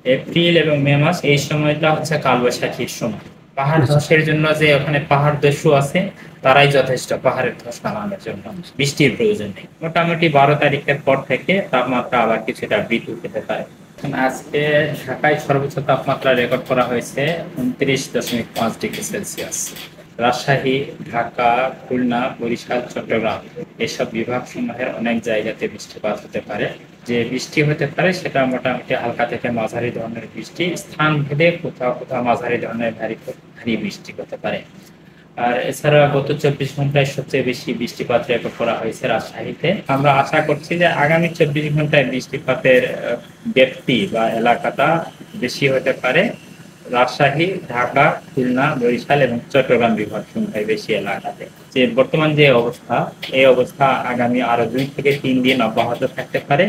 April এবং মে মাস এই সময়টা হচ্ছে কালবৈশাখীর সময়। পাহাড় ধসের জন্য যে ওখানে পাহাড় দস্যু আছে তারাই যথেষ্ট পাহাড়ের ধস নামানোর জন্য। বৃষ্টির প্রয়োজন নেই। মোটামুটি 12 তারিখের পর থেকে তাপমাত্রা আবার কিছুটা বৃদ্ধি পেতে পারে। আজকে ঢাকায় সর্বোচ্চ তাপমাত্রা রেকর্ড করা হয়েছে 29.5 ডিগ্রি সেলসিয়াস। রাজশাহী, ঢাকা, খুলনা, বরিশাল, চট্টগ্রাম এসব বিভাগ সমূহের অনেক জায়গাতে বৃষ্টিপাত হতে পারে। যে বৃষ্টি হতে পারে সেটা মোটামুটি হালকা থেকে মাঝারি ধরনের বৃষ্টি, স্থান ভেদে কোথাও কোথাও মাঝারি ধরনের ভারী বৃষ্টি হতে পারে। আর এছাড়া গত 24 ঘন্টায় সবচেয়ে বেশি বৃষ্টিপাত রেকর্ড করা হয়েছে রাজশাহীতে। আমরা আশা করছি যে আগামী 24 ঘন্টায় বৃষ্টিপাতের ব্যাপ্তি বা এলাকাটা বেশি হতে পারে রাজশাহী, ঢাকা, খুলনা, বরিশাল এবং চট্টগ্রাম বিভাগ সমূহের বেশি এলাকাতে। যে বর্তমান যে অবস্থা, এই অবস্থা আগামী আরো 2 থেকে 3 দিন অব্যাহত থাকতে পারে।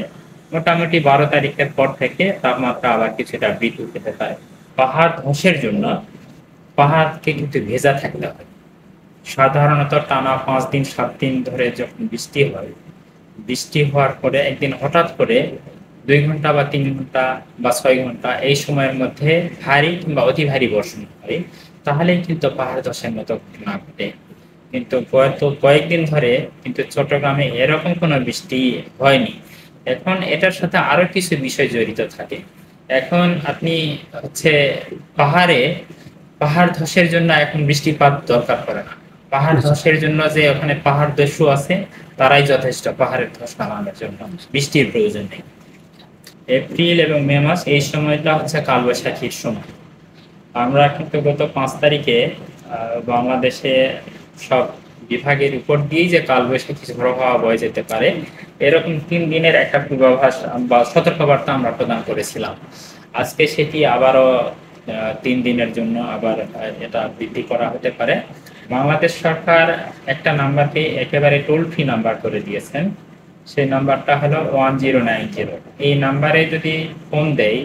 মোটামুটি 12 তারিখের পর থেকে তাপমাত্রা আবার কিছুটা বৃদ্ধি পেতে পারে। পাহাড় ধসের জন্য পাহাড়কে কিন্তু ভেজা থাকতে হয়। সাধারণত টানা 5 দিন 7 দিন ধরে যখন বৃষ্টি হয়, বৃষ্টি হওয়ার পরে একদিন হঠাৎ করে 2 ঘন্টা বা 3 ঘন্টা বা 6 ঘন্টা এই সময়ের মধ্যে ভারী কিংবা অতি ভারী বর্ষণ হয়, তাহলেই কিন্তু পাহাড় ধসের মতো ঘটনা ঘটে। কিন্তু গত কয়েকদিন ধরে কিন্তু চট্টগ্রামে এরকম কোনো বৃষ্টি হয়নি। এখন এটার সাথে আরো কিছু বিষয় জড়িত থাকে। এখন আপনি হচ্ছে পাহাড়ে পাহাড় ধসের জন্য এখন বৃষ্টিপাত দরকার পড়ে না। পাহাড় ধসের জন্য যে ওখানে পাহাড় দস্যু আছে তারাই যথেষ্ট পাহাড়ের ধস নামানোর জন্য। বৃষ্টির প্রয়োজন নেই। এপ্রিল এবং মে মাস এই সময়টা হচ্ছে কালবৈশাখীর সময়। আমরা কিন্তু গত 5 তারিখে বাংলাদেশে সব বিভাগের উপর দিয়েই যে কালবৈশাখী ঝড়ো হাওয়া বয়ে যেতে পারে এরকম 3 দিনের একটা পূর্বাভাস বা সতর্কবার্তা আমরা প্রদান করেছিলাম। আজকে সেটি আবারও 3 দিনের জন্য আবার এটা বৃদ্ধি করা হতে পারে। বাংলাদেশ সরকার একটা নাম্বারকে একেবারে টোল ফ্রি নাম্বার করে দিয়েছেন। সেই নাম্বারটা হলো 1090। এই নাম্বারে যদি ফোন দেয়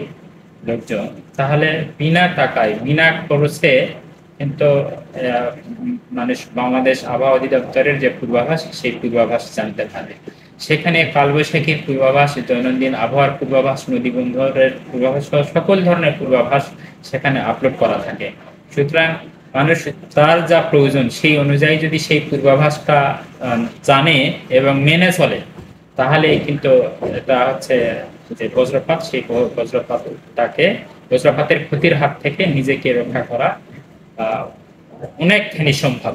লোকজন তাহলে বিনা টাকায় বিনা খরচে কিন্তু মানে বাংলাদেশ আবহাওয়া অধিদপ্তরের যে পূর্বাভাস সেই পূর্বাভাস জানতে পারে। সেখানে কালবৈশাখীর পূর্বাভাস, দৈনন্দিন আবহাওয়ার পূর্বাভাস, নদীবন্দরের পূর্বাভাস সহ সকল ধরনের পূর্বাভাস সেখানে আপলোড করা থাকে। সুতরাং মানুষ তার যা প্রয়োজন সেই অনুযায়ী যদি সেই পূর্বাভাসটা জানে এবং মেনে চলে তাহলে কিন্তু এটা হচ্ছে যে বজ্রপাত, সেই বজ্রপাতের ক্ষতির হাত থেকে নিজেকে রক্ষা করা অনেকখানি সম্ভব।